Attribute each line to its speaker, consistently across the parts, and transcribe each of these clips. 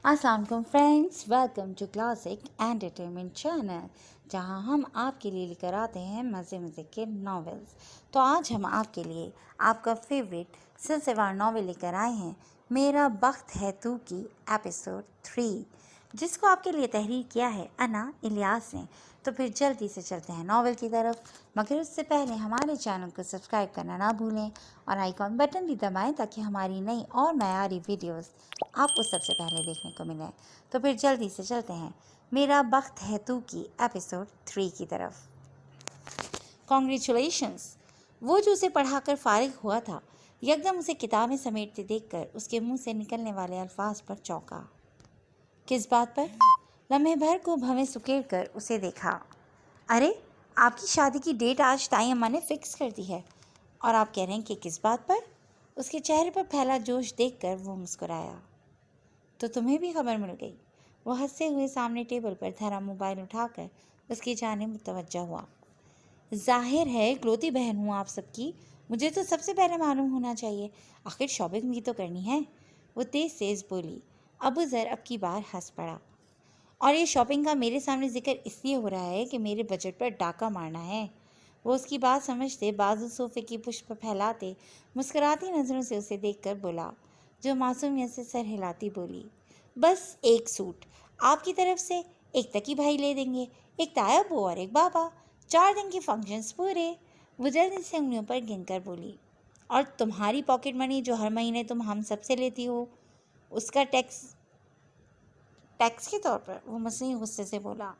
Speaker 1: अस्सलाम वालेकुम friends, welcome to classic entertainment channel, जहां हम आपके लिए लेकर आते हैं मज़े मज़े के नॉवेल्स। तो आज हम आपके लिए आपका फेवरेट सिलसिलेवार नॉवेल लेकर आए हैं, मेरा बख्त है तू की एपिसोड 3, जिसको आपके लिए तहरीर किया है अना इलियास ने। तो फिर जल्दी से चलते हैं नॉवेल की तरफ, मगर उससे पहले हमारे चैनल को सब्सक्राइब करना ना भूलें और आइकॉन बटन भी दबाएं ताकि हमारी नई और मयारी वीडियोस आपको सबसे पहले देखने को मिले। तो फिर जल्दी से चलते हैं मेरा बख्त है तू की एपिसोड 3 की तरफ। कॉन्ग्रेचुलेशंस। वो जो उसे पढ़ाकर फारिग हुआ था, यकदम उसे किताबें समेटते देखकर उसके मुंह से निकलने वाले अल्फाज पर चौंका। किस बात पर? लम्हे भर को भवें सुकेड़ कर उसे देखा। अरे, आपकी शादी की डेट आज ताई अम्मा ने फिक्स कर दी है, और आप कह रहे हैं कि किस बात पर? उसके चेहरे पर फैला जोश देखकर वो मुस्कुराया। तो तुम्हें भी खबर मिल गई? वो हंसते हुए सामने टेबल पर धरा मोबाइल उठाकर उसकी जानिब मुतवज्जा हुआ। जाहिर है इकलौती बहन हूँ आप सबकी, मुझे तो सबसे पहले मालूम होना चाहिए, आखिर शॉपिंग भी तो करनी है। वो तेज तेज बोली। अबू ज़र अब की बार हंस पड़ा। और ये शॉपिंग का मेरे सामने जिक्र इसलिए हो रहा है कि मेरे बजट पर डाका मारना है। वो उसकी बात समझते बाजू सोफे की पुष्प फैलाते मुस्कुराती नज़रों से उसे देखकर बोला, जो मासूमियत से सर हिलाती बोली, बस एक सूट आपकी तरफ से, एक तकी भाई ले देंगे, एक तायाबू और एक बाबा, 4 दिन के फंक्शंस पूरे। वो जल्दी से उंगलियों पर गिनकर बोली, और तुम्हारी पॉकेट मनी जो हर महीने तुम हम सबसे लेती हो, उसका टैक्स के तौर पर। वो मसीह गुस्से से बोला,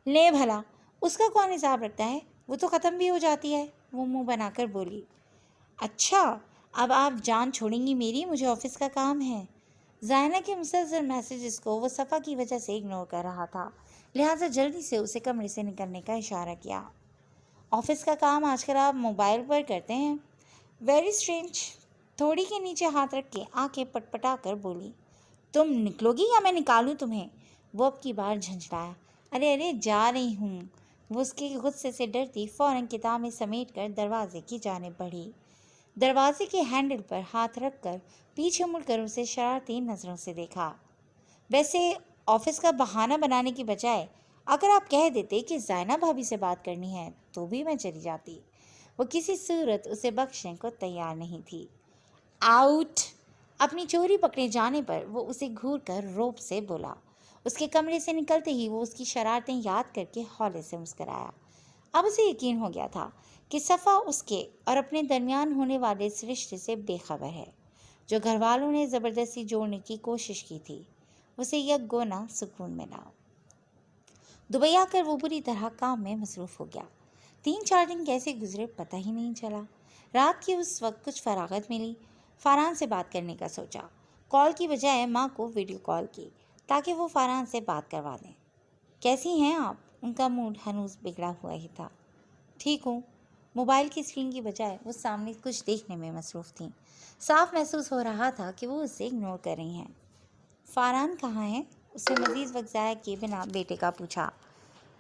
Speaker 1: ले भला, उसका कौन हिसाब रखता है, वो तो ख़त्म भी हो जाती है। वो मुंह बनाकर बोली, अच्छा, अब आप जान छोड़ेंगी मेरी, मुझे ऑफिस का काम है। जायना के मुसलसल मैसेजेस को वो सफ़ा की वजह से इग्नोर कर रहा था, लिहाजा जल्दी से उसे कमरे से निकलने का इशारा किया। ऑफिस का काम आजकल आप मोबाइल पर करते हैं? Very strange. थोड़ी के नीचे हाथ रख के आंखें पटपटा कर बोली, तुम निकलोगी या मैं निकालूं तुम्हें? वो अब की बार झंझलाया। अरे अरे, जा रही हूँ। वो उसके गुस्से से डरती फौरन किताबें समेट कर दरवाजे की जानिब बढ़ी। दरवाजे के हैंडल पर हाथ रखकर पीछे मुड़कर उसे शरारती नज़रों से देखा। वैसे ऑफिस का बहाना बनाने की बजाय अगर आप कह देते कि जायना भाभी से बात करनी है तो भी मैं चली जाती। वो किसी सूरत उसे बख्शने को तैयार नहीं थी। आउट। अपनी चोरी पकड़े जाने पर वो उसे घूर कर रोब से बोला। उसके कमरे से निकलते ही वो उसकी शरारतें याद करके हौले से मुस्कराया। अब उसे यकीन हो गया था कि सफ़ा उसके और अपने दरमियान होने वाले इस रिश्ते से बेखबर है, जो घर वालों ने ज़बरदस्ती जोड़ने की कोशिश की थी। उसे यकगोना सुकून मिला। दुबई आकर वो बुरी तरह काम में मसरूफ़ हो गया। 3-4 दिन कैसे गुजरे पता ही नहीं चला। रात की उस वक्त कुछ फरागत मिली, फ़रहान से बात करने का सोचा। कॉल की बजाय माँ को वीडियो कॉल की ताकि वो फ़रहान से बात करवा दें। कैसी हैं आप? उनका मूड हनूज़ बिगड़ा हुआ ही था। ठीक हूँ। मोबाइल की स्क्रीन की बजाय वो सामने कुछ देखने में मसरूफ़ थीं। साफ महसूस हो रहा था कि वो उसे इग्नोर कर रही हैं। फ़रहान कहाँ है? उसने मज़ीद वक्त ज़ाया किए बिना बेटे का पूछा।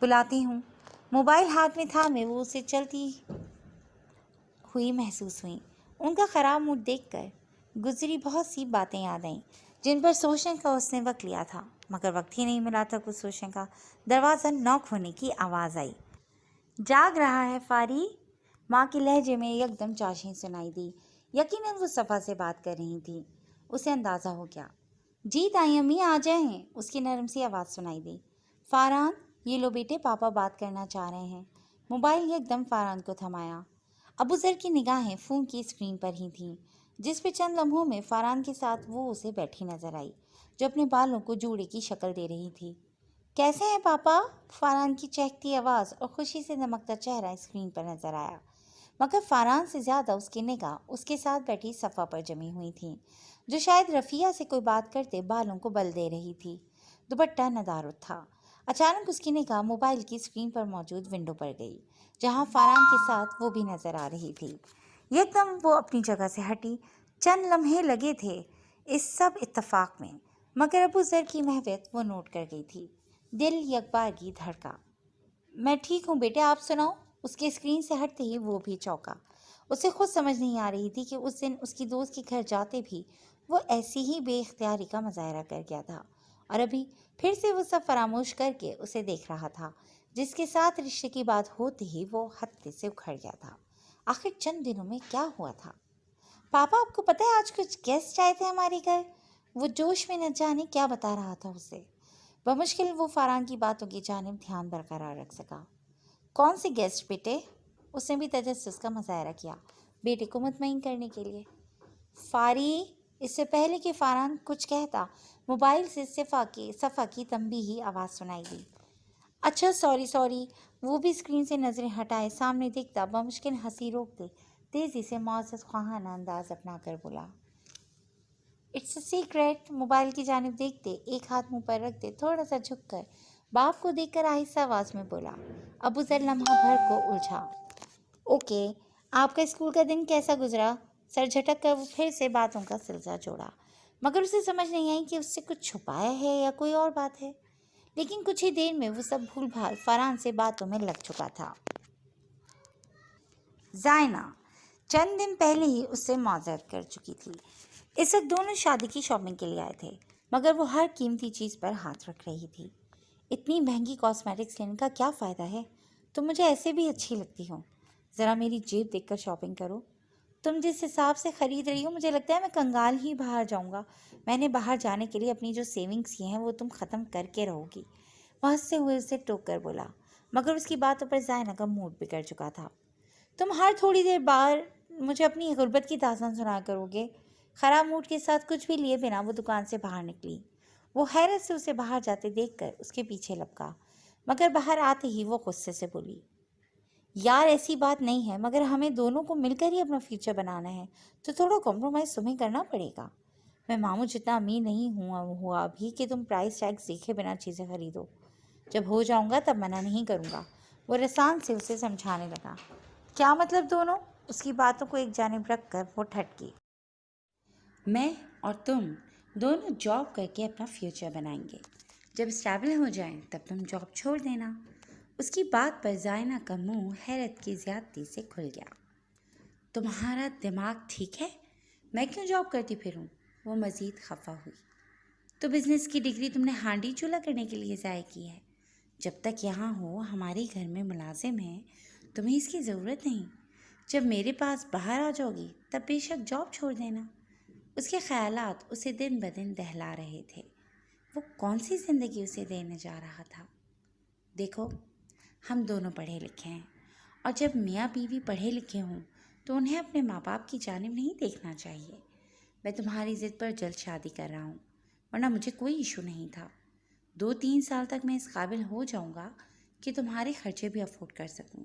Speaker 1: बुलाती हूँ। मोबाइल हाथ में थामे वो उसे चलती हुई महसूस हुई। उनका ख़राब मूड देखकर गुजरी बहुत सी बातें याद आईं जिन पर सोचने का उसने वक्त लिया था, मगर वक्त ही नहीं मिला था कुछ सोचने का। दरवाज़ा नॉक होने की आवाज़ आई। जाग रहा है फारी? माँ के लहजे में एकदम चाशी सुनाई दी। यकीनन वो सफ़ा से बात कर रही थी। उसे अंदाज़ा हो गया। जी ताई अम्मी, आ जाएं। उसकी नरम सी आवाज़ सुनाई दी। फ़रहान, ये लो बेटे, पापा बात करना चाह रहे हैं। मोबाइल एकदम फ़रहान को थमाया। अबू ज़र की निगाहें फ़ोन की स्क्रीन पर ही थीं, जिस पे चंद लम्हों में फ़रहान के साथ वो उसे बैठी नजर आई, जो अपने बालों को जूड़े की शक्ल दे रही थी। कैसे हैं पापा? फ़रहान की चहकती आवाज़ और खुशी से दमकता चेहरा स्क्रीन पर नजर आया, मगर फ़रहान से ज़्यादा उसकी निगाह उसके साथ बैठी सफ़ा पर जमी हुई थी, जो शायद रफ़िया से कोई बात करते बालों को बल दे रही थी। दुपट्टा नदारुत था। अचानक उसकी निगाह मोबाइल की स्क्रीन पर मौजूद विंडो पर गई, जहां फ़रहान के साथ वो भी नज़र आ रही थी। एकदम वो अपनी जगह से हटी। चंद लम्हे लगे थे इस सब इत्तफाक में, मगर अबू ज़र की महवियत वो नोट कर गई थी। दिल यकबारगी धड़का। मैं ठीक हूँ बेटे, आप सुनाओ? उसके स्क्रीन से हटते ही वो भी चौंका। उसे खुद समझ नहीं आ रही थी कि उस दिन उसकी दोस्त के घर जाते भी वो ऐसी ही बेइख्तियारी का मुजाहरा कर गया था, और अभी फिर से वो सब फरामोश करके उसे देख रहा था, जिसके साथ रिश्ते की बात होते ही वो हत्ते से उखड़ गया था। आखिर चंद दिनों में क्या हुआ था? पापा, आपको पता है आज कुछ गेस्ट आए थे हमारे घर? वो जोश में न जाने क्या बता रहा था उसे। बमुश्किल वो फरहान की बातों की जानिब ध्यान बरकरार रख सका। कौन से गेस्ट बेटे? उसने भी तजस्सुस का मुजाहरा किया, बेटे को मुतमईन करने के लिए। फारी। इससे पहले कि फरहान कुछ कहता, मोबाइल से सफ़ा की तंबीही आवाज़ सुनाई दी। अच्छा, सॉरी सॉरी। वो भी स्क्रीन से नज़रें हटाए सामने दिखता बमुश्किल हंसी रोक दे तेज़ी से मौसस ख्वाहाना अंदाज अपना कर बोला, इट्स अ सीक्रेट। मोबाइल की जानिब देखते, एक हाथ मुंह पर रखते, थोड़ा सा झुककर बाप को देखकर आहिस्ता आवाज़ में बोला। अबू ज़र लम्हा भर को उलझा। ओके, आपका स्कूल का दिन कैसा गुजरा? सर झटक कर वो फिर से बातों का सिलसिला जोड़ा, मगर उसे समझ नहीं आई कि उससे कुछ छुपाया है या कोई और बात है। लेकिन कुछ ही देर में वो सब भूल भाल फरहान से बातों में लग चुका था। जायना चंद दिन पहले ही उससे मौजूद कर चुकी थी। इस वक्त दोनों शादी की शॉपिंग के लिए आए थे, मगर वो हर कीमती चीज़ पर हाथ रख रही थी। इतनी महंगी कॉस्मेटिक्स लेने का क्या फ़ायदा है? तुम मुझे ऐसे भी अच्छी लगती हो। ज़रा मेरी जेब देखकर शॉपिंग करो। तुम जिस हिसाब से ख़रीद रही हो, मुझे लगता है मैं कंगाल ही बाहर जाऊंगा। मैंने बाहर जाने के लिए अपनी जो सेविंग्स की हैं वो तुम ख़त्म करके रहोगी। वह हंसते हुए उसे टोक कर बोला, मगर उसकी बातों पर ज़ायना का मूड बिगड़ चुका था। तुम हर थोड़ी देर बाद मुझे अपनी गुर्बत की दास्तान सुना करोगे। ख़राब मूड के साथ कुछ भी लिए बिना वो दुकान से बाहर निकली। वो हैरत से उसे बाहर जाते देखकर उसके पीछे लपका, मगर बाहर आते ही वो गुस्से से बोली, यार ऐसी बात नहीं है, मगर हमें दोनों को मिलकर ही अपना फ्यूचर बनाना है, तो थोड़ा कॉम्प्रोमाइज़ तुम्हें करना पड़ेगा। मैं मामू जितना अमीर नहीं हुआ अभी कि तुम प्राइस टैग्स देखे बिना चीज़ें खरीदो। जब हो जाऊंगा तब मना नहीं करूंगा। वो रसान से उसे समझाने लगा। क्या मतलब दोनों? उसकी बातों को एक जानिब रख कर वो ठटकी। मैं और तुम दोनों जॉब करके अपना फ्यूचर बनाएंगे। जब स्टेबल हो जाएं तब तुम जॉब छोड़ देना। उसकी बात पर जायना का मुंह हैरत की ज़्यादती से खुल गया। तुम्हारा दिमाग ठीक है? मैं क्यों जॉब करती फिरूं? वो मज़ीद खफा हुई। तो बिज़नेस की डिग्री तुमने हांडी चूल्हा करने के लिए ज़ाय की है। जब तक यहाँ हो, हमारे घर में मुलाजिम है, तुम्हें इसकी ज़रूरत नहीं। जब मेरे पास बाहर आ जाओगी तब बेशक जॉब छोड़ देना। उसके ख्यालात उसे दिन ब दिन दहला रहे थे। वो कौन सी ज़िंदगी उसे देने जा रहा था? देखो, हम दोनों पढ़े लिखे हैं, और जब मियाँ बीवी पढ़े लिखे हों तो उन्हें अपने माँ बाप की जानिब नहीं देखना चाहिए। मैं तुम्हारी ज़िद पर जल्द शादी कर रहा हूँ, वरना मुझे कोई इशू नहीं था। 2-3 साल तक मैं इस काबिल हो जाऊँगा कि तुम्हारे खर्चे भी अफोर्ड कर सकूँ,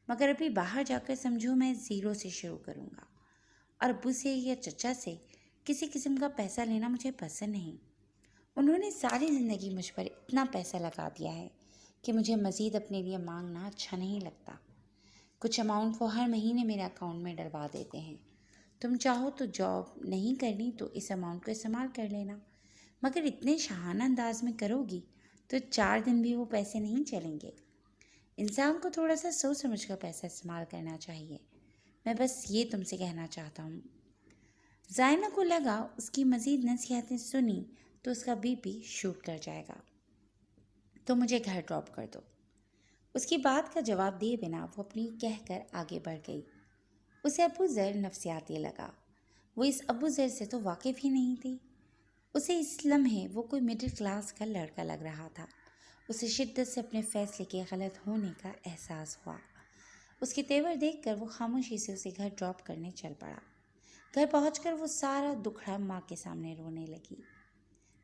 Speaker 1: मगर अभी बाहर जाकर समझो मैं ज़ीरो से शुरू करूँगा, और अब्बू से या चचा से किसी किस्म का पैसा लेना मुझे पसंद नहीं। उन्होंने सारी ज़िंदगी मुझ पर इतना पैसा लगा दिया है कि मुझे मज़ीद अपने लिए मांगना अच्छा नहीं लगता। कुछ अमाउंट वो हर महीने मेरे अकाउंट में डलवा देते हैं। तुम चाहो तो जॉब नहीं करनी तो इस अमाउंट को इस्तेमाल कर लेना, मगर इतने शाहाना अंदाज में करोगी तो 4 दिन भी वो पैसे नहीं चलेंगे। इंसान को थोड़ा सा सोच समझ कर पैसा इस्तेमाल करना चाहिए। मैं बस ये तुमसे कहना चाहता हूँ। जायना को लगा उसकी मज़ीद नसीहतें सुनी तो उसका बीपी शूट कर जाएगा। तो मुझे घर ड्रॉप कर दो। उसकी बात का जवाब दिए बिना वो अपनी कहकर आगे बढ़ गई। उसे अबू ज़र नफसियाती लगा। वो इस अबू ज़र से तो वाकिफ़ ही नहीं थी। उसे इस लम्हे वो कोई मिडिल क्लास का लड़का लग रहा था। उसे शिद्दत से अपने फ़ैसले के गलत होने का एहसास हुआ। उसके तेवर देखकर वो खामोशी से उसे घर ड्रॉप करने चल पड़ा। घर पहुंचकर वो सारा दुखड़ा माँ के सामने रोने लगी।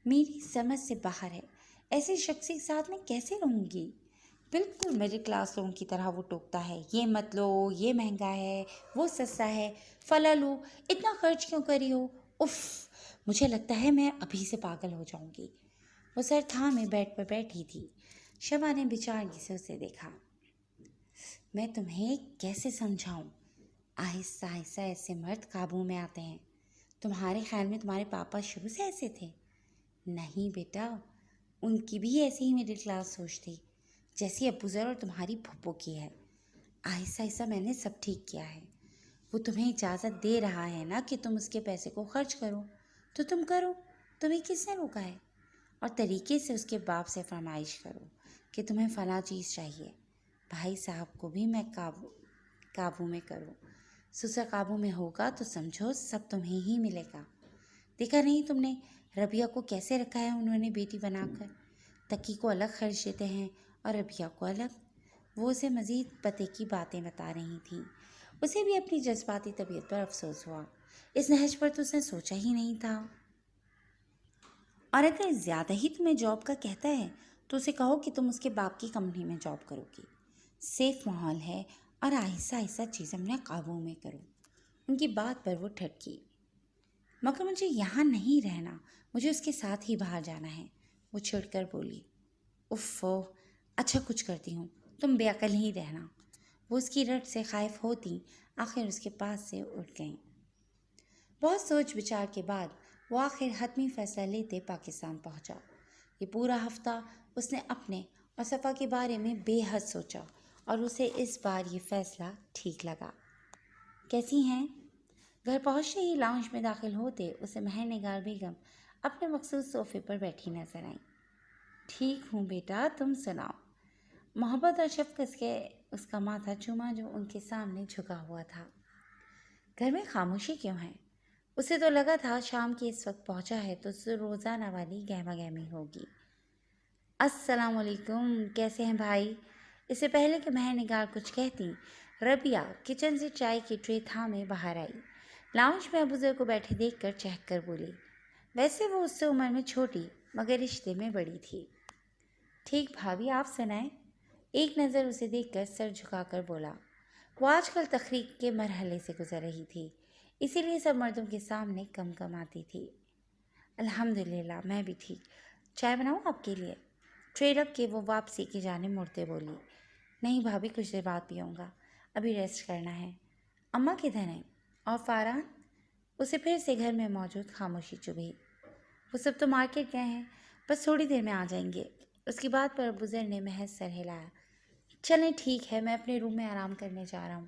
Speaker 1: मेरी समझ से बाहर है, ऐसे शख्स के साथ मैं कैसे रहूँगी? बिल्कुल मिडिल क्लास लोगों की तरह वो टोकता है, ये मत लो, ये महंगा है, वो सस्ता है, फला लो, इतना खर्च क्यों करी हो? उफ़, मुझे लगता है मैं अभी से पागल हो जाऊँगी। वो सर थामे बेड पर बैठी थी। शबा ने बेचारगी से उसे देखा। मैं तुम्हें कैसे समझाऊँ? आहिस्ता आहिस्ता ऐसे मर्द काबू में आते हैं। तुम्हारे ख्याल में तुम्हारे पापा शुरू से ऐसे थे? नहीं बेटा, उनकी भी ऐसी ही मिडिल क्लास सोच थी, जैसी अबूज़र और तुम्हारी फुप्पो की है। आहिस्ता आहिस्ता मैंने सब ठीक किया है। वो तुम्हें इजाज़त दे रहा है ना कि तुम उसके पैसे को खर्च करो, तो तुम करो। तुम्हें किसने रोका है? اور طریقے سے اس کے باپ سے فرمائش کرو کہ تمہیں فلاں چیز چاہیے۔ بھائی صاحب کو بھی میں قابو میں کروں۔ سسر قابو میں ہوگا تو سمجھو سب تمہیں ہی ملے گا۔ دیکھا نہیں تم نے ربیہ کو کیسے رکھا ہے انہوں نے بیٹی بنا کر؟ تقی کو الگ خرچ دیتے ہیں اور ربیہ کو الگ۔ وہ اسے مزید پتے کی باتیں بتا رہی تھیں۔ اسے بھی اپنی جذباتی طبیعت پر افسوس ہوا۔ اس نہج پر تو اس نے سوچا ہی نہیں تھا۔ اور اگر زیادہ ہی تمہیں جاب کا کہتا ہے تو اسے کہو کہ تم اس کے باپ کی کمپنی میں جاب کرو گی۔ سیف ماحول ہے اور آہستہ آہستہ چیزیں اپنے قابو میں کرو۔ ان کی بات پر وہ ٹھٹکی۔ مگر مجھے یہاں نہیں رہنا، مجھے اس کے ساتھ ہی باہر جانا ہے، وہ چھڑ کر بولی۔ اوفو، اچھا کچھ کرتی ہوں، تم بے عقل ہی رہنا۔ وہ اس کی رٹ سے خائف ہوتی آخر اس کے پاس سے اٹھ گئیں۔ بہت سوچ بچار کے بعد وہ آخر حتمی فیصلہ لیتے پاکستان پہنچا۔ یہ پورا ہفتہ اس نے اپنے اور صفا کے بارے میں بے حد سوچا اور اسے اس بار یہ فیصلہ ٹھیک لگا۔ کیسی ہیں؟ گھر پہنچتے ہی لاؤنج میں داخل ہوتے اسے مہر نگار بیگم اپنے مخصوص صوفے پر بیٹھی نظر آئیں۔ ٹھیک ہوں بیٹا، تم سناؤ؟ محبت اور شفقت کے اس کا ماتھا چوما جو ان کے سامنے جھکا ہوا تھا۔ گھر میں خاموشی کیوں ہے؟ اسے تو لگا تھا شام کے اس وقت پہنچا ہے تو روزانہ والی گہما گہمی ہوگی۔ السلام علیکم، کیسے ہیں بھائی؟ اس سے پہلے کہ مہر نگار کچھ کہتی، ربیہ کچن سے چائے کی ٹرے تھامے باہر آئی۔ لاؤنج میں ابوذر کو بیٹھے دیکھ کر چہک کر بولی۔ ویسے وہ اس سے عمر میں چھوٹی مگر رشتے میں بڑی تھی۔ ٹھیک بھابھی، آپ سنائیں؟ ایک نظر اسے دیکھ کر سر جھکا کر بولا۔ وہ آج کل تخریق کے مرحلے سے گزر رہی تھی، اسی لیے سب مردوں کے سامنے کم کم آتی تھی۔ الحمدللہ میں بھی ٹھیک، چائے بناؤں آپ کے لیے؟ ٹرے رکھ کے وہ واپسی کی جانب مڑتے بولی۔ نہیں بھابھی، کچھ دیر بعد پیوں گا، ابھی ریسٹ کرنا ہے۔ اماں کدھر ہیں؟ اور فاران؟ اسے پھر سے گھر میں موجود خاموشی چبھی۔ وہ سب تو مارکیٹ گئے ہیں، بس تھوڑی دیر میں آ جائیں گے۔ اس کی بات پر ابوذر نے محض سر ہلایا۔ چلیں ٹھیک ہے، میں اپنے روم میں آرام کرنے جا رہا ہوں،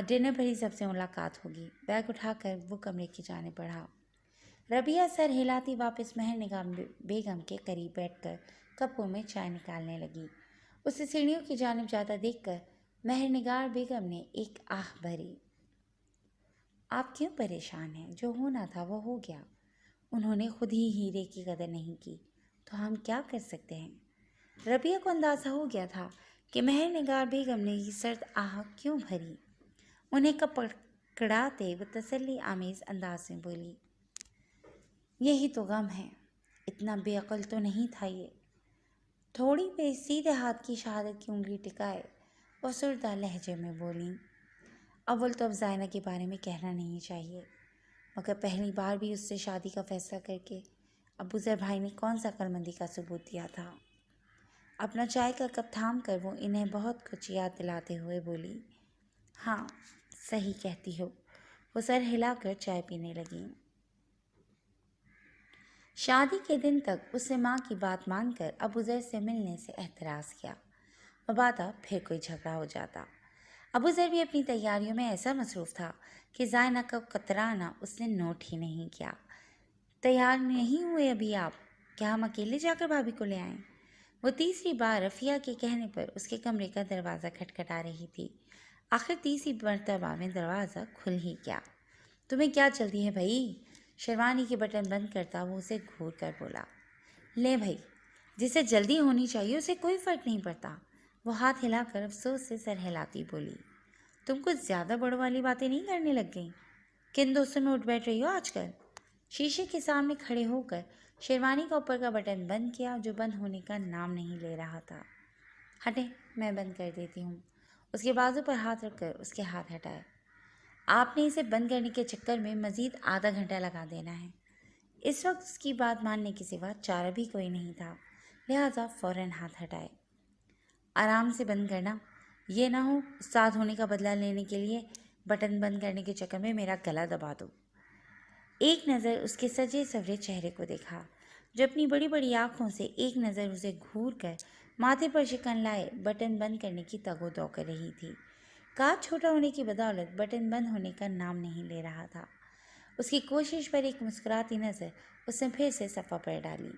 Speaker 1: ڈنر پر ہی سب سے ملاقات ہوگی۔ بیگ اٹھا کر وہ کمرے کی جانب بڑھا۔ ربیہ سر ہلاتی واپس مہر نگار بیگم کے قریب بیٹھ کر کپوں میں چائے نکالنے لگی۔ اسے سیڑھیوں کی جانب جاتا دیکھ کر مہر نگار بیگم نے ایک آہ بھری۔ آپ کیوں پریشان ہیں؟ جو ہونا تھا وہ ہو گیا۔ انہوں نے خود ہی ہیرے کی قدر نہیں کی تو ہم کیا کر سکتے ہیں؟ ربیہ کو اندازہ ہو گیا تھا کہ مہر نگار بیگم نے یہ سرد آہ کیوں بھری۔ انہیں پکڑاتے وہ تسلی آمیز انداز میں بولی۔ یہی تو غم ہے، اتنا بے عقل تو نہیں تھا یہ۔ تھوڑی پہ سیدھے ہاتھ کی شہادت کی انگلی ٹکائے اور سردہ لہجے میں بولیں۔ اول تو اب زائنہ کے بارے میں کہنا نہیں چاہیے، مگر پہلی بار بھی اس سے شادی کا فیصلہ کر کے ابوذر بھائی نے کون سا عقلمندی کا ثبوت دیا تھا؟ اپنا چائے کا کپ تھام کر وہ انہیں بہت کچھ یاد دلاتے ہوئے بولی۔ ہاں صحیح کہتی ہو۔ وہ سر ہلا کر چائے پینے لگی۔ شادی کے دن تک اس نے ماں کی بات مان کر ابوذر سے ملنے سے احتراز کیا، مبادا پھر کوئی جھگڑا ہو جاتا۔ ابوذر بھی اپنی تیاریوں میں ایسا مصروف تھا کہ زائنہ کا قطرانہ اس نے نوٹ ہی نہیں کیا۔ تیار نہیں ہوئے ابھی آپ؟ کیا ہم اکیلے جا کر بھابھی کو لے آئیں؟ وہ تیسری بار رفیہ کے کہنے پر اس کے کمرے کا دروازہ کھٹکھٹا رہی تھی۔ آخر تیسری مرتبہ میں دروازہ کھل ہی گیا۔ تمہیں کیا جلدی ہے بھائی؟ شیروانی کے بٹن بند کرتا وہ اسے گھور کر بولا۔ لے بھائی، جسے جلدی ہونی چاہیے اسے کوئی فرق نہیں پڑتا۔ وہ ہاتھ ہلا کر افسوس سے سر ہلاتی بولی۔ تم کچھ زیادہ بڑوں والی باتیں نہیں کرنے لگ گئیں؟ کن دوستوں میں اٹھ بیٹھ رہی ہو آج کل؟ شیشے کے سامنے کھڑے ہو کر شیروانی کا اوپر کا بٹن بند کیا جو بند ہونے کا نام نہیں لے رہا تھا۔ ہٹیں، میں بند کر دیتی ہوں۔ اس کے بازو پر ہاتھ رکھ کر اس کے ہاتھ ہٹائے۔ آپ نے اسے بند کرنے کے چکر میں مزید آدھا گھنٹہ لگا دینا ہے۔ اس وقت اس کی بات ماننے کے سوا چارہ بھی کوئی نہیں تھا، لہٰذا فوراً ہاتھ ہٹائے۔ آرام سے بند کرنا، یہ نہ ہو استاد ہونے کا بدلہ لینے کے لیے بٹن بند کرنے کے چکر میں میرا گلا دبا دو۔ ایک نظر اس کے سجے سورے چہرے کو دیکھا جو اپنی بڑی بڑی آنکھوں سے ایک نظر اسے گھور کر ماتھے پر شکن لائے بٹن بند کرنے کی تگ و دو کر رہی تھی۔ کاج چھوٹا ہونے کی بدولت بٹن بند ہونے کا نام نہیں لے رہا تھا۔ اس کی کوشش پر ایک مسکراتی نظر اس نے پھر سے صفا پر ڈالی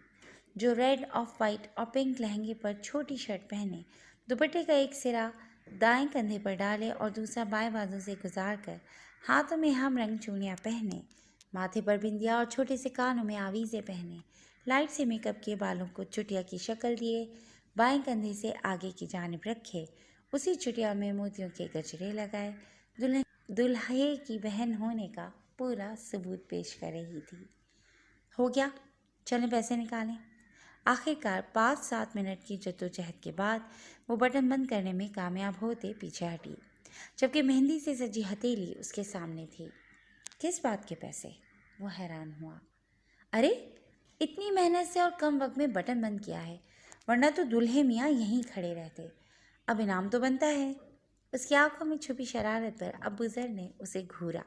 Speaker 1: जो रेड ऑफ वाइट और पिंक लहंगे पर छोटी शर्ट पहने, दुपट्टे का एक सिरा दाएं कंधे पर डाले और दूसरा बाएं बाजू से गुजार कर हाथों में हम रंग चूड़ियाँ पहने, माथे पर बिंदिया और छोटे से कानों में आवीज़ें पहने, लाइट से मेकअप किए बालों को चुटिया की शक्ल दिए, बाएं कंधे से आगे की जानिब रखे, उसी चुटिया में मोतियों के गजरे लगाए, दुल्हे की बहन होने का पूरा सबूत पेश कर रही थी। हो गया, चलें पैसे निकालें। आखिरकार 5-7 मिनट की जद्दोजहद के बाद वो बटन बंद करने में कामयाब होते पीछे हटी, जबकि मेहंदी से सजी हथेली उसके सामने थी। किस बात के पैसे? वो हैरान हुआ। अरे, इतनी मेहनत से और कम वक्त में बटन बंद किया है, वरना तो दूल्हे मियाँ यहीं खड़े रहते। अब इनाम तो बनता है। उसकी आंखों में छुपी शरारत पर अबू ज़र ने उसे घूरा।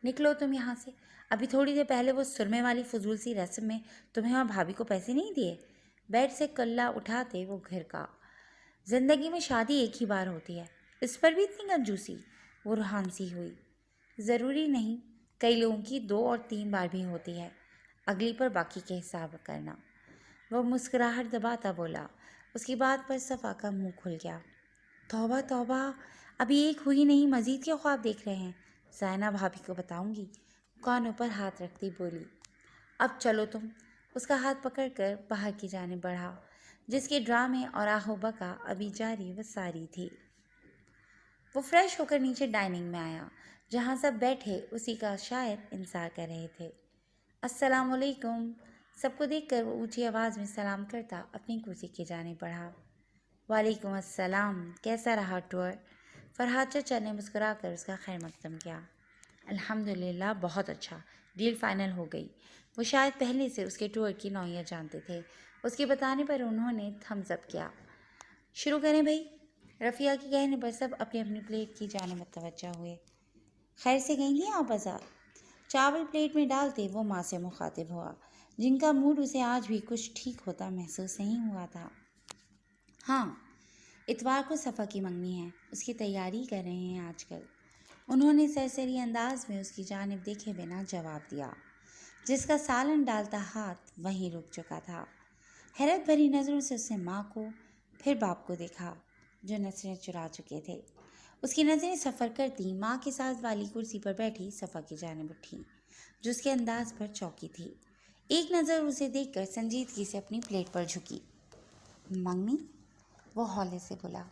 Speaker 1: निकलो तुम यहाँ से। अभी थोड़ी देर पहले वो सुरमे वाली फजूल सी रस्म में तुम्हें वहाँ भाभी को पैसे नहीं दिए? बेड से कल्ला उठाते वो घर का। जिंदगी में शादी एक ही बार होती है, इस पर भी इतनी कंजूसी? वो रूहान सी हुई। ज़रूरी नहीं, कई लोगों की 2 और 3 बार भी होती है। अगली पर बाकी के हिसाब करना। वो मुस्कुराहट दबाता बोला। उसकी बात पर सफ़ा का मुंह खुल गया। तौबा तौबा, अभी एक हुई नहीं, मज़ीद क्या ख्वाब देख रहे हैं? ज़ायना भाभी को बताऊंगी। कानों पर हाथ रखती बोली। अब चलो तुम। उसका हाथ पकड़कर बाहर की जानिब बढ़ा, जिसके ड्रामे और आहोबका अभी जारी व सारी थी। वो फ्रेश होकर नीचे डाइनिंग में आया, जहाँ सब बैठे उसी का शायद इंतज़ार कर रहे थे। अस्सलामुअलैकुम। सबको देखकर वो ऊंची आवाज़ में सलाम करता अपनी कुर्सी की जानिब बढ़ा। वालेकुम अस्सलाम। कैसा रहा टूर? फरहाद चाचा ने मुस्कुराकर उसका खैर मकदम किया। अल्हम्दुलिल्लाह, बहुत अच्छा। डील फाइनल हो गई। वो शायद पहले से उसके टूर की नौइयत जानते थे। उसके बताने पर उन्होंने थम्स अप किया। शुरू करें भाई? रफ़िया के कहने पर सब अपनी अपनी प्लेट की जाने मुतवज्जा हुए। खैर से गई थी आप बाज़ार? चावल प्लेट में डालते वो माँ से मुखातिब हुआ, जिनका मूड उसे आज भी कुछ ठीक होता महसूस नहीं हुआ था। हाँ, इतवार को सफ़ा की मंगनी है, उसकी तैयारी कर रहे हैं आजकल। उन्होंने सरसरी अंदाज में उसकी जानिब देखे बिना जवाब दिया, जिसका सालन डालता हाथ वहीं रुक चुका था। हैरत भरी नज़रों से उसने माँ को फिर बाप को देखा, जो नजरें चुरा चुके थे। उसकी नज़रें सफ़र करती माँ के साथ वाली कुर्सी पर बैठी सफ़ा की जानिब उठी, जो उसके अंदाज पर चौंकी थी। एक नज़र उसे देखकर संजीदगी से अपनी प्लेट पर झुकी। मंगनी? वो हौले से बोला।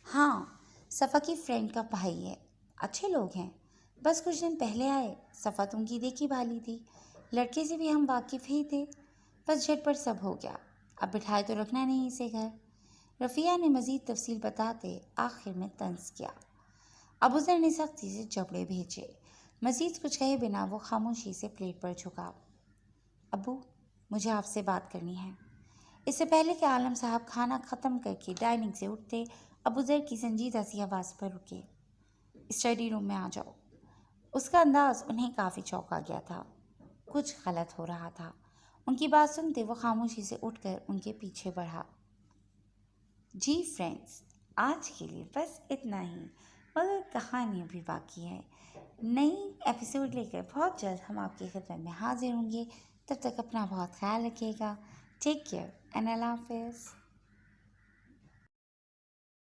Speaker 1: हाँ, सफ़ा की फ्रेंड का भाई है, अच्छे लोग हैं। बस कुछ दिन पहले आए। सफ़ा तुम की देखी भाली थी, लड़के से भी हम वाकिफ़ ही थे। बस झटपट सब हो गया। अब बिठाए तो रखना नहीं इसे घर। रफ़िया ने मज़ीद तफसील बताते आखिर में तंज किया। अबू ज़र ने सख्ती से जबड़े भेजे। मज़ीद कुछ कहे बिना वो खामोशी से प्लेट पर झुका। अबू, मुझे आपसे बात करनी है। इससे पहले कि आलम साहब खाना ख़त्म करके डाइनिंग से उठते, अबू ज़र की संजीदा सी आवाज़ पर रुके। स्टडी रूम में आ जाओ। उसका अंदाज उन्हें काफ़ी चौंका गया था। कुछ गलत हो रहा था। उनकी बात सुनते वो खामोशी से उठकर उनके पीछे बढ़ा। जी फ्रेंड्स, आज के लिए बस इतना ही, मगर कहानी अभी बाकी है। नई एपिसोड लेकर बहुत जल्द हम आपकी खिदमत में हाजिर होंगे। तब तक अपना बहुत ख्याल रखिएगा। टेक केयर एंड अल्लाह हाफ़िज़।